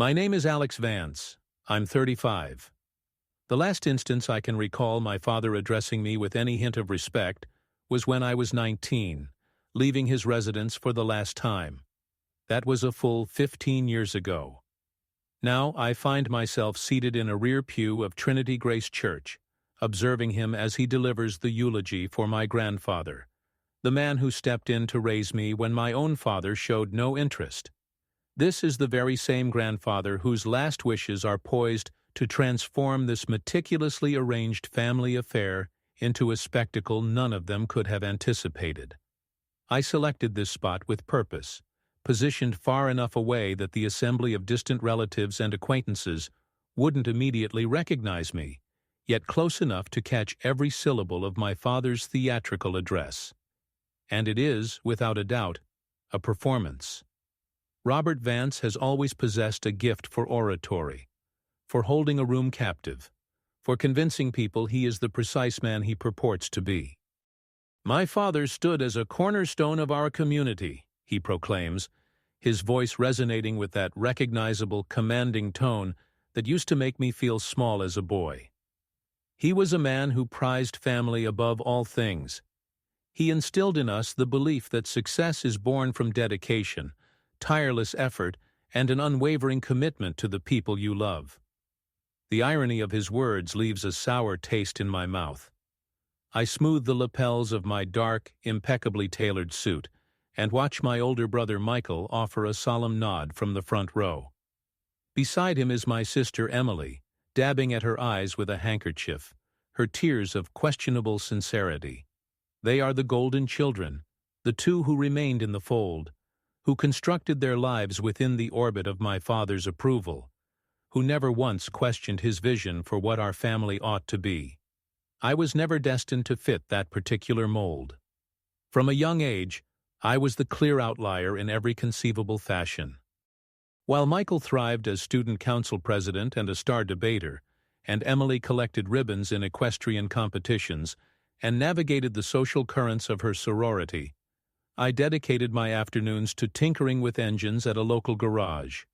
My name is Alex Vance. I'm 35. The last instance I can recall my father addressing me with any hint of respect was when I was 19, leaving his residence for the last time. That was a full 15 years ago. Now I find myself seated in a rear pew of Trinity Grace Church, observing him as he delivers the eulogy for my grandfather, the man who stepped in to raise me when my own father showed no interest. This is the very same grandfather whose last wishes are poised to transform this meticulously arranged family affair into a spectacle none of them could have anticipated. I selected this spot with purpose, positioned far enough away that the assembly of distant relatives and acquaintances wouldn't immediately recognize me, yet close enough to catch every syllable of my father's theatrical address. And it is, without a doubt, a performance. Robert Vance has always possessed a gift for oratory, for holding a room captive, for convincing people he is the precise man he purports to be. "My father stood as a cornerstone of our community," he proclaims, his voice resonating with that recognizable, commanding tone that used to make me feel small as a boy. "He was a man who prized family above all things. He instilled in us the belief that success is born from dedication, tireless effort, and an unwavering commitment to the people you love." The irony of his words leaves a sour taste in my mouth. I smooth the lapels of my dark, impeccably tailored suit and watch my older brother Michael offer a solemn nod from the front row. Beside him is my sister Emily, dabbing at her eyes with a handkerchief, her tears of questionable sincerity. They are the golden children, the two who remained in the fold, who constructed their lives within the orbit of my father's approval, who never once questioned his vision for what our family ought to be. I was never destined to fit that particular mold. From a young age, I was the clear outlier in every conceivable fashion. While Michael thrived as student council president and a star debater, and Emily collected ribbons in equestrian competitions and navigated the social currents of her sorority, I dedicated my afternoons to tinkering with engines at a local garage,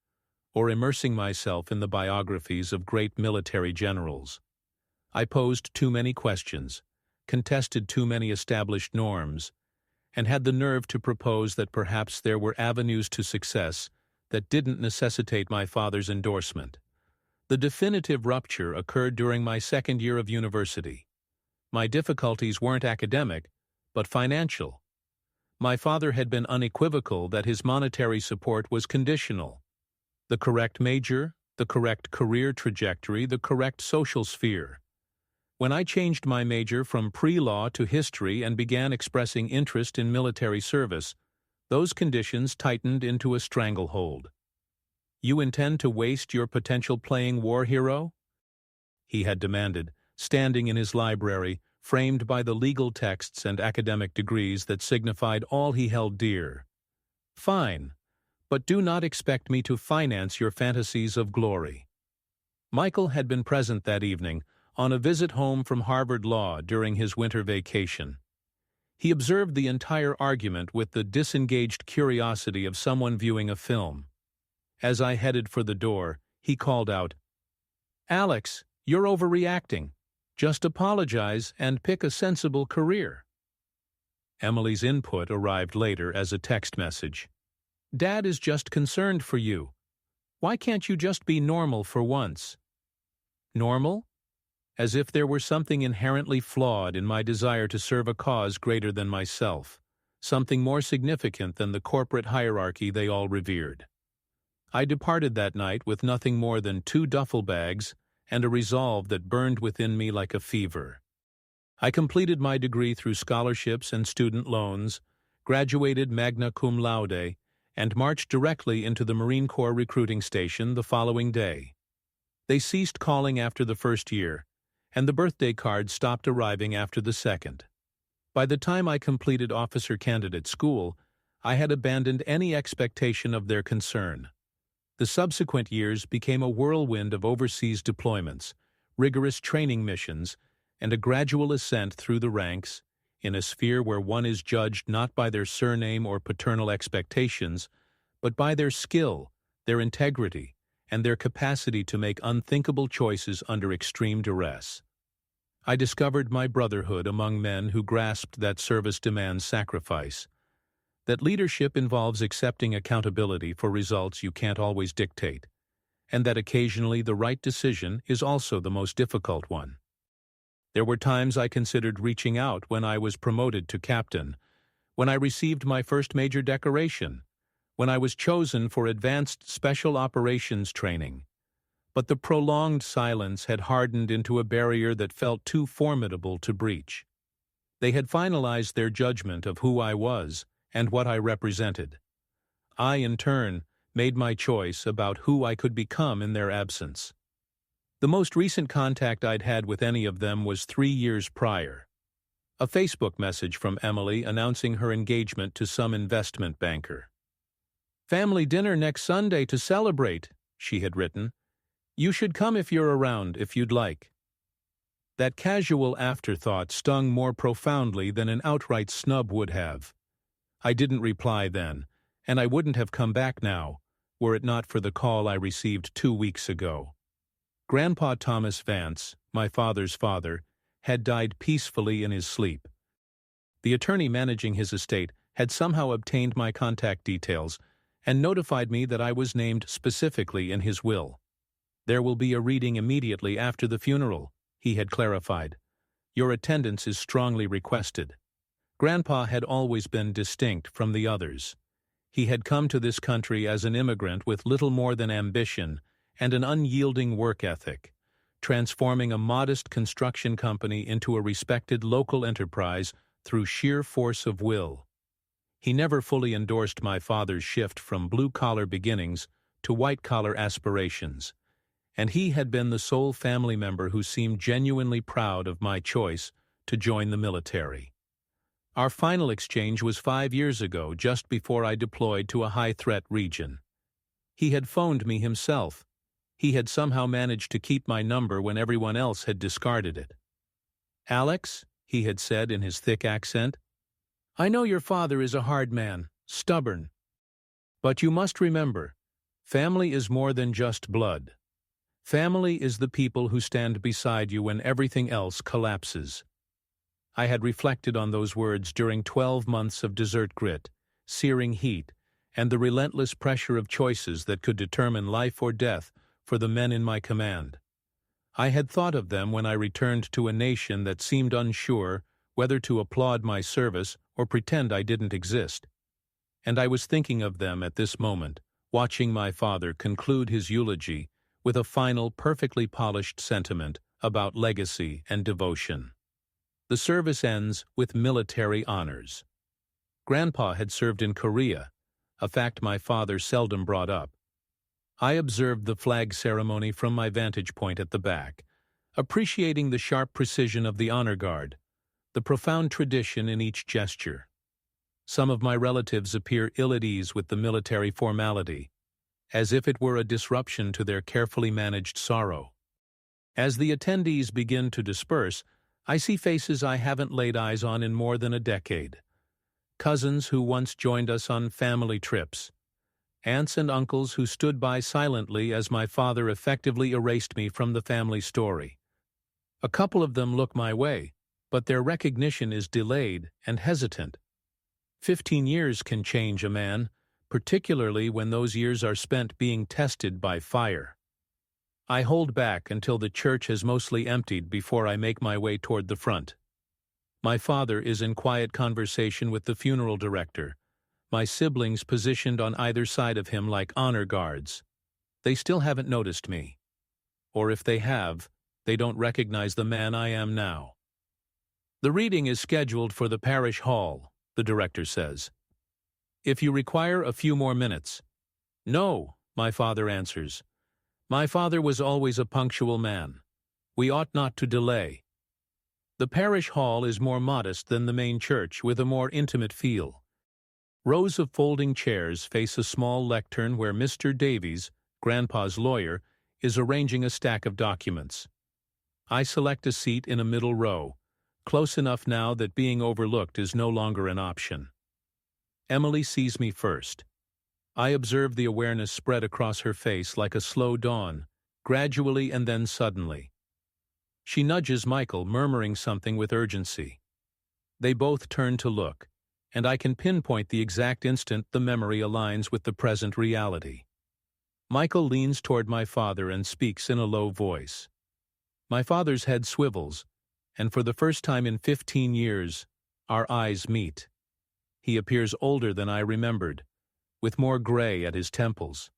or immersing myself in the biographies of great military generals. I posed too many questions, contested too many established norms, and had the nerve to propose that perhaps there were avenues to success that didn't necessitate my father's endorsement. The definitive rupture occurred during my second year of university. My difficulties weren't academic, but financial. My father had been unequivocal that his monetary support was conditional. The correct major, the correct career trajectory, the correct social sphere. When I changed my major from pre-law to history and began expressing interest in military service, those conditions tightened into a stranglehold. "You intend to waste your potential playing war hero?" he had demanded, standing in his library, framed by the legal texts and academic degrees that signified all he held dear. "Fine, but do not expect me to finance your fantasies of glory." Michael had been present that evening, on a visit home from Harvard Law during his winter vacation. He observed the entire argument with the disengaged curiosity of someone viewing a film. As I headed for the door, he called out, "Alex, you're overreacting. Just apologize and pick a sensible career." Emily's input arrived later as a text message. "Dad is just concerned for you. Why can't you just be normal for once?" Normal? As if there were something inherently flawed in my desire to serve a cause greater than myself, something more significant than the corporate hierarchy they all revered. I departed that night with nothing more than 2 duffel bags and a resolve that burned within me like a fever. I completed my degree through scholarships and student loans, graduated magna cum laude, and marched directly into the Marine Corps recruiting station the following day. They ceased calling after the first year, and the birthday cards stopped arriving after the second. By the time I completed officer candidate school, I had abandoned any expectation of their concern. The subsequent years became a whirlwind of overseas deployments, rigorous training missions, and a gradual ascent through the ranks in a sphere where one is judged not by their surname or paternal expectations, but by their skill, their integrity, and their capacity to make unthinkable choices under extreme duress. I discovered my brotherhood among men who grasped that service demands sacrifice, that leadership involves accepting accountability for results you can't always dictate, and that occasionally the right decision is also the most difficult one. There were times I considered reaching out when I was promoted to captain, when I received my first major decoration, when I was chosen for advanced special operations training. But the prolonged silence had hardened into a barrier that felt too formidable to breach. They had finalized their judgment of who I was and what I represented. I, in turn, made my choice about who I could become in their absence. The most recent contact I'd had with any of them was 3 years prior. A Facebook message from Emily announcing her engagement to some investment banker. "Family dinner next Sunday to celebrate," she had written. "You should come if you're around, if you'd like." That casual afterthought stung more profoundly than an outright snub would have. I didn't reply then, and I wouldn't have come back now, were it not for the call I received 2 weeks ago. Grandpa Thomas Vance, my father's father, had died peacefully in his sleep. The attorney managing his estate had somehow obtained my contact details and notified me that I was named specifically in his will. "There will be a reading immediately after the funeral," he had clarified. "Your attendance is strongly requested." Grandpa had always been distinct from the others. He had come to this country as an immigrant with little more than ambition and an unyielding work ethic, transforming a modest construction company into a respected local enterprise through sheer force of will. He never fully endorsed my father's shift from blue-collar beginnings to white-collar aspirations, and he had been the sole family member who seemed genuinely proud of my choice to join the military. Our final exchange was 5 years ago, just before I deployed to a high-threat region. He had phoned me himself. He had somehow managed to keep my number when everyone else had discarded it. "Alex," he had said in his thick accent, "I know your father is a hard man, stubborn. But you must remember, family is more than just blood. Family is the people who stand beside you when everything else collapses." I had reflected on those words during 12 months of desert grit, searing heat, and the relentless pressure of choices that could determine life or death for the men in my command. I had thought of them when I returned to a nation that seemed unsure whether to applaud my service or pretend I didn't exist. And I was thinking of them at this moment, watching my father conclude his eulogy with a final, perfectly polished sentiment about legacy and devotion. The service ends with military honors. Grandpa had served in Korea, a fact my father seldom brought up. I observed the flag ceremony from my vantage point at the back, appreciating the sharp precision of the honor guard, the profound tradition in each gesture. Some of my relatives appear ill at ease with the military formality, as if it were a disruption to their carefully managed sorrow. As the attendees begin to disperse, I see faces I haven't laid eyes on in more than a decade. Cousins who once joined us on family trips. Aunts and uncles who stood by silently as my father effectively erased me from the family story. A couple of them look my way, but their recognition is delayed and hesitant. 15 years can change a man, particularly when those years are spent being tested by fire. I hold back until the church has mostly emptied before I make my way toward the front. My father is in quiet conversation with the funeral director, my siblings positioned on either side of him like honor guards. They still haven't noticed me. Or if they have, they don't recognize the man I am now. "The reading is scheduled for the parish hall," the director says. "If you require a few more minutes." "No," my father answers. "My father was always a punctual man. We ought not to delay." The parish hall is more modest than the main church, with a more intimate feel. Rows of folding chairs face a small lectern where Mr. Davies, Grandpa's lawyer, is arranging a stack of documents. I select a seat in a middle row, close enough now that being overlooked is no longer an option. Emily sees me first. I observe the awareness spread across her face like a slow dawn, gradually and then suddenly. She nudges Michael, murmuring something with urgency. They both turn to look, and I can pinpoint the exact instant the memory aligns with the present reality. Michael leans toward my father and speaks in a low voice. My father's head swivels, and for the first time in 15 years, our eyes meet. He appears older than I remembered, with more gray at his temples.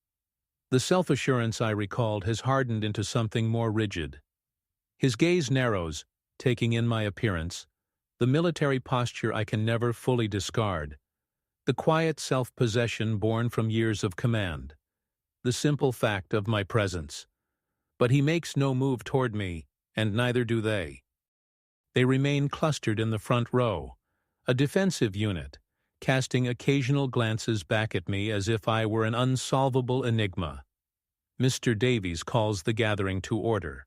The self-assurance I recalled has hardened into something more rigid. His gaze narrows, taking in my appearance, the military posture I can never fully discard, the quiet self-possession born from years of command, the simple fact of my presence. But he makes no move toward me, and neither do they. They remain clustered in the front row, a defensive unit, casting occasional glances back at me as if I were an unsolvable enigma. Mr. Davies calls the gathering to order.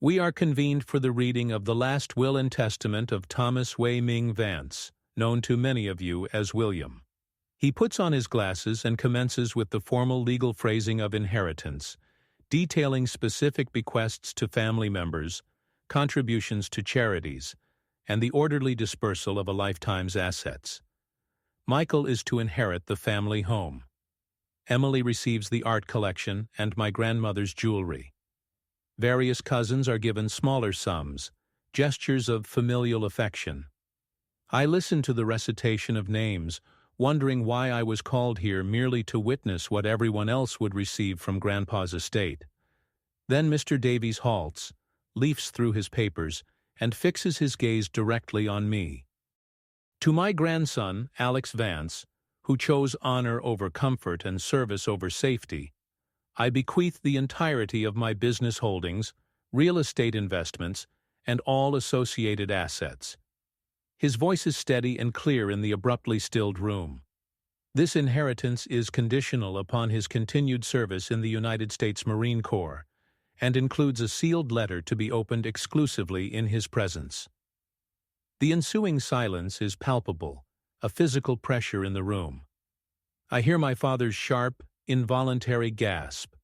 We are convened for the reading of the last will and testament of Thomas Wei Ming Vance, known to many of you as William. He puts on his glasses and commences with the formal legal phrasing of inheritance, detailing specific bequests to family members, contributions to charities, and the orderly dispersal of a lifetime's assets. Michael is to inherit the family home. Emily receives the art collection and my grandmother's jewelry. Various cousins are given smaller sums, gestures of familial affection. I listen to the recitation of names, wondering why I was called here merely to witness what everyone else would receive from Grandpa's estate. Then Mr. Davies halts, leafs through his papers, and fixes his gaze directly on me. To my grandson, Alex Vance, who chose honor over comfort and service over safety, I bequeath the entirety of my business holdings, real estate investments, and all associated assets. His voice is steady and clear in the abruptly stilled room. This inheritance is conditional upon his continued service in the United States Marine Corps, and includes a sealed letter to be opened exclusively in his presence. The ensuing silence is palpable, a physical pressure in the room. I hear my father's sharp, involuntary gasp.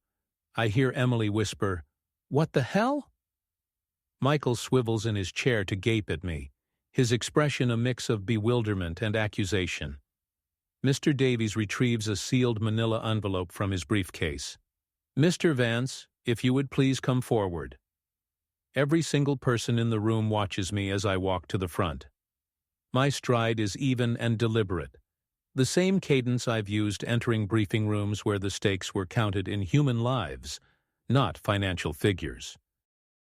I hear Emily whisper, "What the hell?" Michael swivels in his chair to gape at me, his expression a mix of bewilderment and accusation. Mr. Davies retrieves a sealed manila envelope from his briefcase. "Mr. Vance, if you would please come forward." Every single person in the room watches me as I walk to the front. My stride is even and deliberate, the same cadence I've used entering briefing rooms where the stakes were counted in human lives, not financial figures.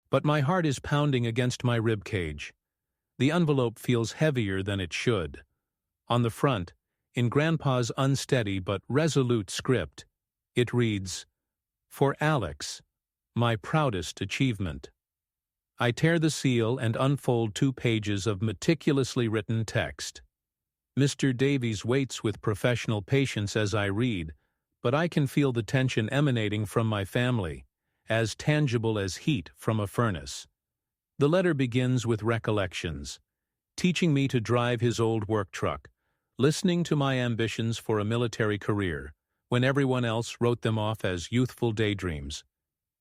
But my heart is pounding against my ribcage. The envelope feels heavier than it should. On the front, in Grandpa's unsteady but resolute script, it reads, "For Alex, my proudest achievement." I tear the seal and unfold 2 pages of meticulously written text. Mr. Davies waits with professional patience as I read, but I can feel the tension emanating from my family, as tangible as heat from a furnace. The letter begins with recollections, teaching me to drive his old work truck, listening to my ambitions for a military career, when everyone else wrote them off as youthful daydreams.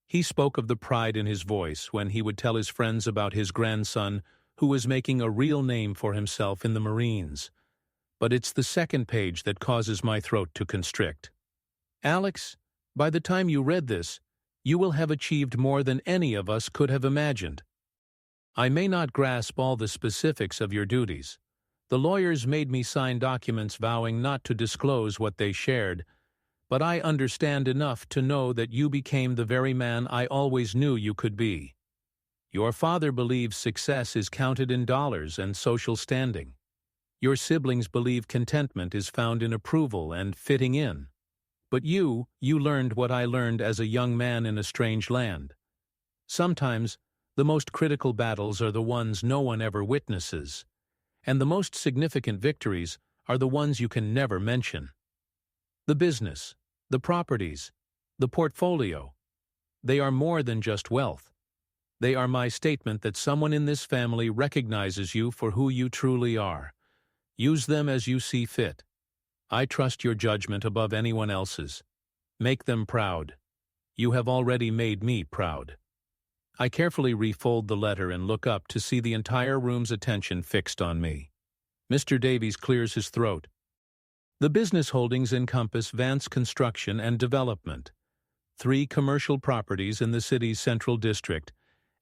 He spoke of the pride in his voice when he would tell his friends about his grandson who was making a real name for himself in the Marines. But it's the second page that causes my throat to constrict. "Alex, by the time you read this, you will have achieved more than any of us could have imagined. I may not grasp all the specifics of your duties. The lawyers made me sign documents vowing not to disclose what they shared, but I understand enough to know that you became the very man I always knew you could be. Your father believes success is counted in dollars and social standing. Your siblings believe contentment is found in approval and fitting in. But you learned what I learned as a young man in a strange land. Sometimes, the most critical battles are the ones no one ever witnesses, and the most significant victories are the ones you can never mention. The business, the properties, the portfolio, they are more than just wealth. They are my statement that someone in this family recognizes you for who you truly are. Use them as you see fit. I trust your judgment above anyone else's. Make them proud. You have already made me proud. I carefully refold the letter and look up to see the entire room's attention fixed on me. Mr. Davies clears his throat. The business holdings encompass Vance Construction and Development, 3 commercial properties in the city's central district,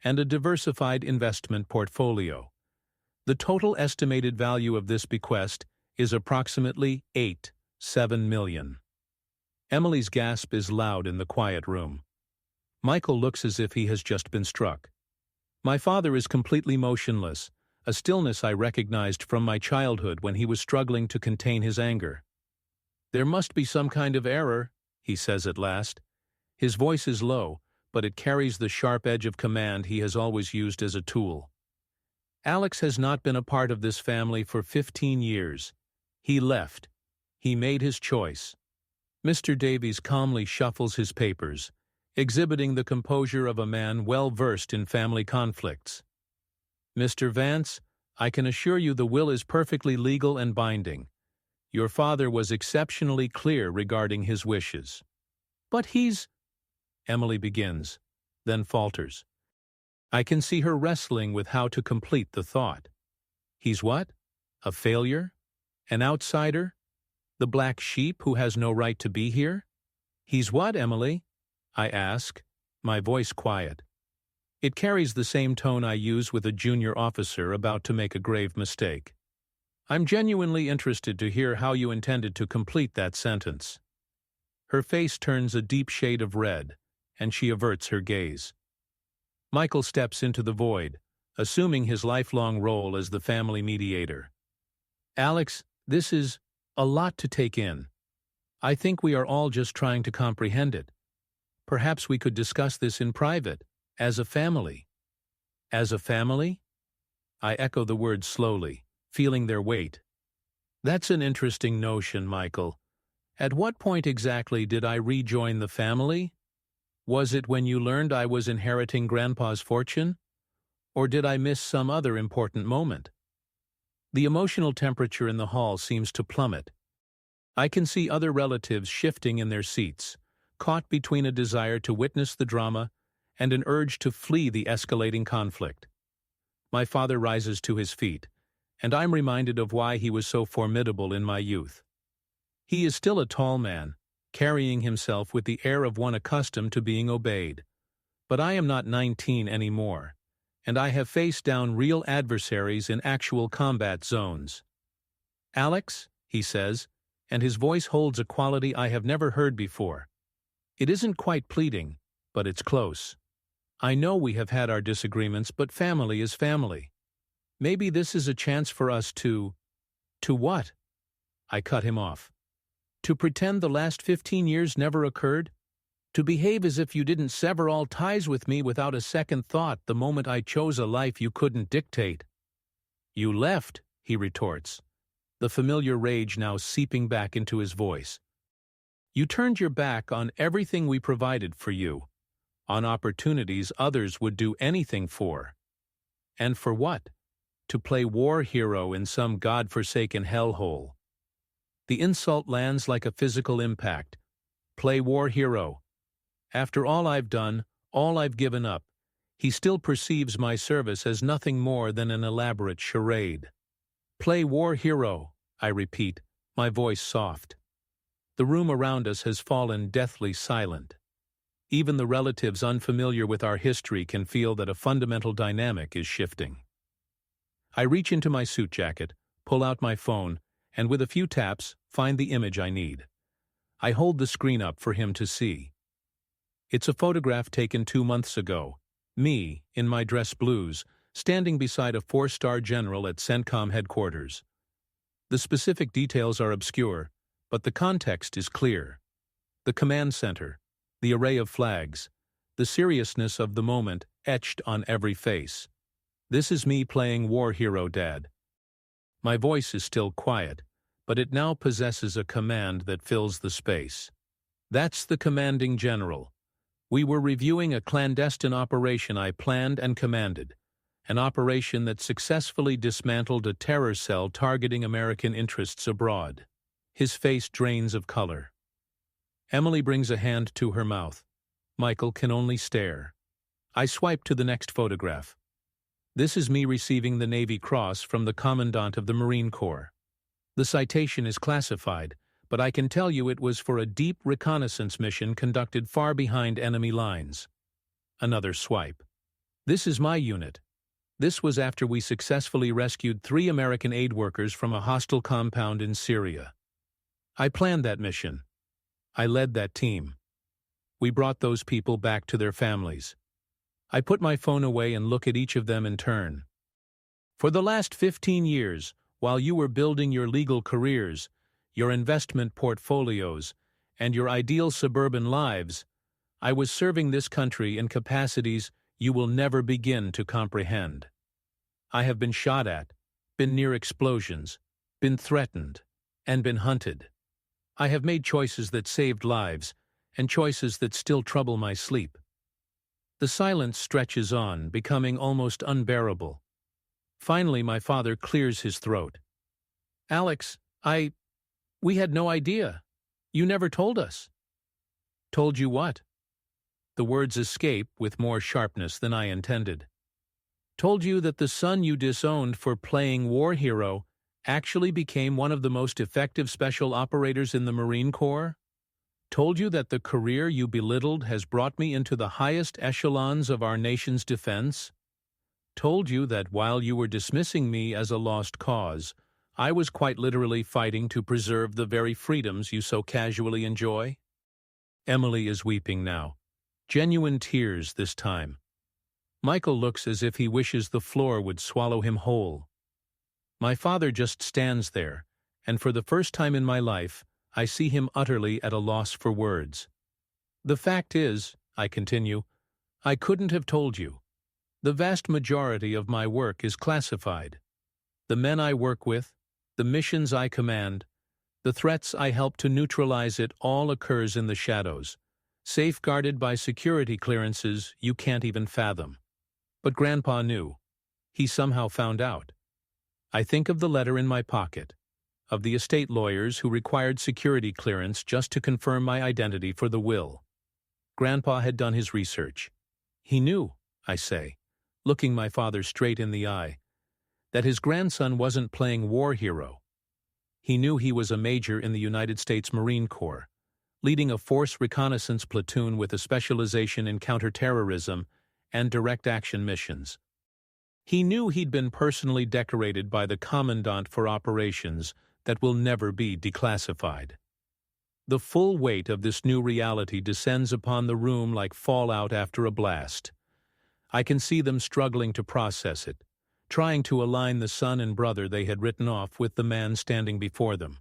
and a diversified investment portfolio. The total estimated value of this bequest is approximately $7 million. Emily's gasp is loud in the quiet room. Michael looks as if he has just been struck. My father is completely motionless, a stillness I recognized from my childhood when he was struggling to contain his anger. There must be some kind of error, he says at last. His voice is low, but it carries the sharp edge of command he has always used as a tool. Alex has not been a part of this family for 15 years. He left. He made his choice. Mr. Davies calmly shuffles his papers, exhibiting the composure of a man well versed in family conflicts. Mr. Vance, I can assure you the will is perfectly legal and binding. Your father was exceptionally clear regarding his wishes. But he's... Emily begins, then falters. I can see her wrestling with how to complete the thought. He's what? A failure? An outsider? The black sheep who has no right to be here? He's what, Emily? I ask, my voice quiet. It carries the same tone I use with a junior officer about to make a grave mistake. I'm genuinely interested to hear how you intended to complete that sentence. Her face turns a deep shade of red, and she averts her gaze. Michael steps into the void, assuming his lifelong role as the family mediator. Alex, this is a lot to take in. I think we are all just trying to comprehend it. Perhaps we could discuss this in private, as a family. As a family? I echo the words slowly, feeling their weight. That's an interesting notion, Michael. At what point exactly did I rejoin the family? Was it when you learned I was inheriting Grandpa's fortune? Or did I miss some other important moment? The emotional temperature in the hall seems to plummet. I can see other relatives shifting in their seats, caught between a desire to witness the drama and an urge to flee the escalating conflict. My father rises to his feet, and I'm reminded of why he was so formidable in my youth. He is still a tall man, carrying himself with the air of one accustomed to being obeyed. But I am not 19 anymore, and I have faced down real adversaries in actual combat zones. Alex, he says, and his voice holds a quality I have never heard before. It isn't quite pleading, but it's close. I know we have had our disagreements, but family is family. Maybe this is a chance for us to... To what? I cut him off. To pretend the last 15 years never occurred? To behave as if you didn't sever all ties with me without a second thought the moment I chose a life you couldn't dictate? You left, he retorts, the familiar rage now seeping back into his voice. You turned your back on everything we provided for you, on opportunities others would do anything for. And for what? To play war hero in some God-forsaken hellhole. The insult lands like a physical impact. Play war hero. After all I've done, all I've given up, he still perceives my service as nothing more than an elaborate charade. Play war hero, I repeat, my voice soft. The room around us has fallen deathly silent. Even the relatives unfamiliar with our history can feel that a fundamental dynamic is shifting. I reach into my suit jacket, pull out my phone, and with a few taps, find the image I need. I hold the screen up for him to see. It's a photograph taken 2 months ago. Me, in my dress blues, standing beside a 4-star general at CENTCOM headquarters. The specific details are obscure, but the context is clear. The command center, the array of flags, the seriousness of the moment etched on every face. This is me playing war hero, Dad. My voice is still quiet, but it now possesses a command that fills the space. That's the commanding general. We were reviewing a clandestine operation I planned and commanded, an operation that successfully dismantled a terror cell targeting American interests abroad. His face drains of color. Emily brings a hand to her mouth. Michael can only stare. I swipe to the next photograph. This is me receiving the Navy Cross from the Commandant of the Marine Corps. The citation is classified, but I can tell you it was for a deep reconnaissance mission conducted far behind enemy lines. Another swipe. This is my unit. This was after we successfully rescued 3 American aid workers from a hostile compound in Syria. I planned that mission. I led that team. We brought those people back to their families. I put my phone away and look at each of them in turn. For the last 15 years, while you were building your legal careers, your investment portfolios, and your ideal suburban lives, I was serving this country in capacities you will never begin to comprehend. I have been shot at, been near explosions, been threatened, and been hunted. I have made choices that saved lives, and choices that still trouble my sleep. The silence stretches on, becoming almost unbearable. Finally, my father clears his throat. Alex, we had no idea. You never told us. Told you what? The words escape with more sharpness than I intended. Told you that the son you disowned for playing war hero actually became one of the most effective special operators in the Marine Corps? Told you that the career you belittled has brought me into the highest echelons of our nation's defense? Told you that while you were dismissing me as a lost cause, I was quite literally fighting to preserve the very freedoms you so casually enjoy? Emily is weeping now. Genuine tears this time. Michael looks as if he wishes the floor would swallow him whole. My father just stands there, and for the first time in my life, I see him utterly at a loss for words. The fact is, I continue, I couldn't have told you. The vast majority of my work is classified. The men I work with, the missions I command, the threats I help to neutralize, it all occurs in the shadows, safeguarded by security clearances you can't even fathom. But Grandpa knew. He somehow found out. I think of the letter in my pocket, of the estate lawyers who required security clearance just to confirm my identity for the will. Grandpa had done his research. He knew, I say, looking my father straight in the eye, that his grandson wasn't playing war hero. He knew he was a major in the United States Marine Corps, leading a force reconnaissance platoon with a specialization in counterterrorism and direct action missions. He knew he'd been personally decorated by the Commandant for operations that will never be declassified. The full weight of this new reality descends upon the room like fallout after a blast. I can see them struggling to process it, trying to align the son and brother they had written off with the man standing before them.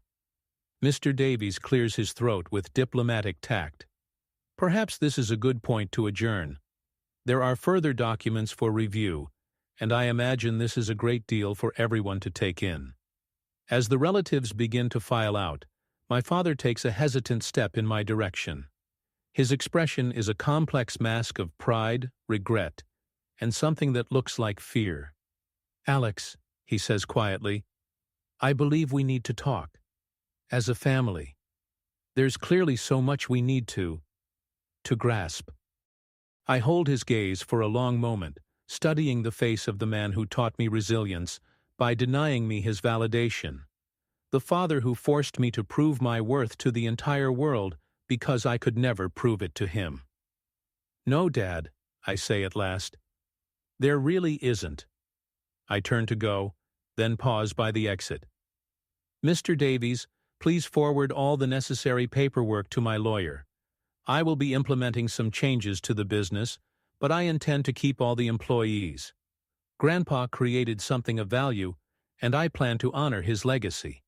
Mr. Davies clears his throat with diplomatic tact. Perhaps this is a good point to adjourn. There are further documents for review, and I imagine this is a great deal for everyone to take in. As the relatives begin to file out, my father takes a hesitant step in my direction. His expression is a complex mask of pride, regret, and something that looks like fear. Alex, he says quietly, I believe we need to talk. As a family. There's clearly so much we need to grasp. I hold his gaze for a long moment, studying the face of the man who taught me resilience by denying me his validation. The father who forced me to prove my worth to the entire world because I could never prove it to him. No, Dad, I say at last. There really isn't. I turn to go, then pause by the exit. Mr. Davies, please forward all the necessary paperwork to my lawyer. I will be implementing some changes to the business, but I intend to keep all the employees. Grandpa created something of value, and I plan to honor his legacy.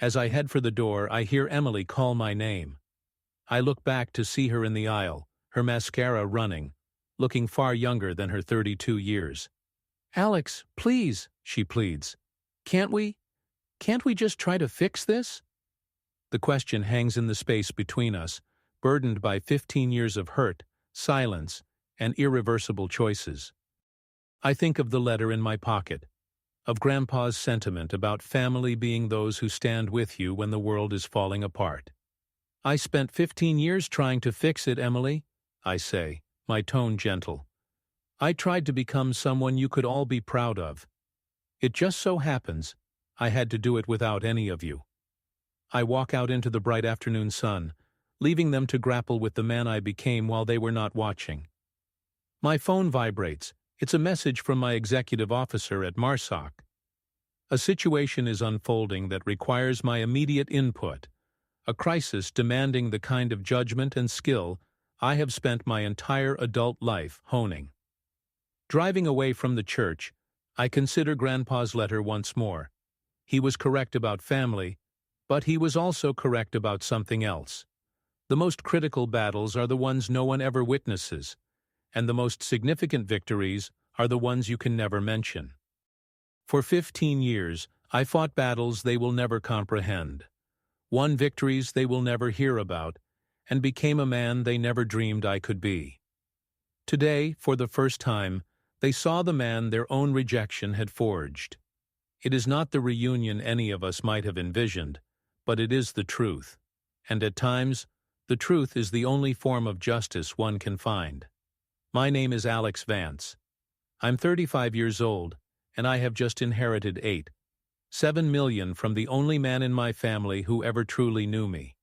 As I head for the door, I hear Emily call my name. I look back to see her in the aisle, her mascara running, looking far younger than her 32 years. Alex, please, she pleads. Can't we just try to fix this? The question hangs in the space between us, burdened by 15 years of hurt, silence, and irreversible choices. I think of the letter in my pocket. of Grandpa's sentiment about family being those who stand with you when the world is falling apart. I spent 15 years trying to fix it, Emily, I say, my tone gentle. I tried to become someone you could all be proud of. It just so happens I had to do it without any of you. I walk out into the bright afternoon sun, leaving them to grapple with the man I became while they were not watching. My phone vibrates. It's a message from my executive officer at MARSOC. A situation is unfolding that requires my immediate input, a crisis demanding the kind of judgment and skill I have spent my entire adult life honing. Driving away from the church, I consider Grandpa's letter once more. He was correct about family, but he was also correct about something else. The most critical battles are the ones no one ever witnesses, and the most significant victories are the ones you can never mention. For 15 years, I fought battles they will never comprehend, won victories they will never hear about, and became a man they never dreamed I could be. Today, for the first time, they saw the man their own rejection had forged. It is not the reunion any of us might have envisioned, but it is the truth. And at times, the truth is the only form of justice one can find. My name is Alex Vance. I'm 35 years old, and I have just inherited $7 million from the only man in my family who ever truly knew me.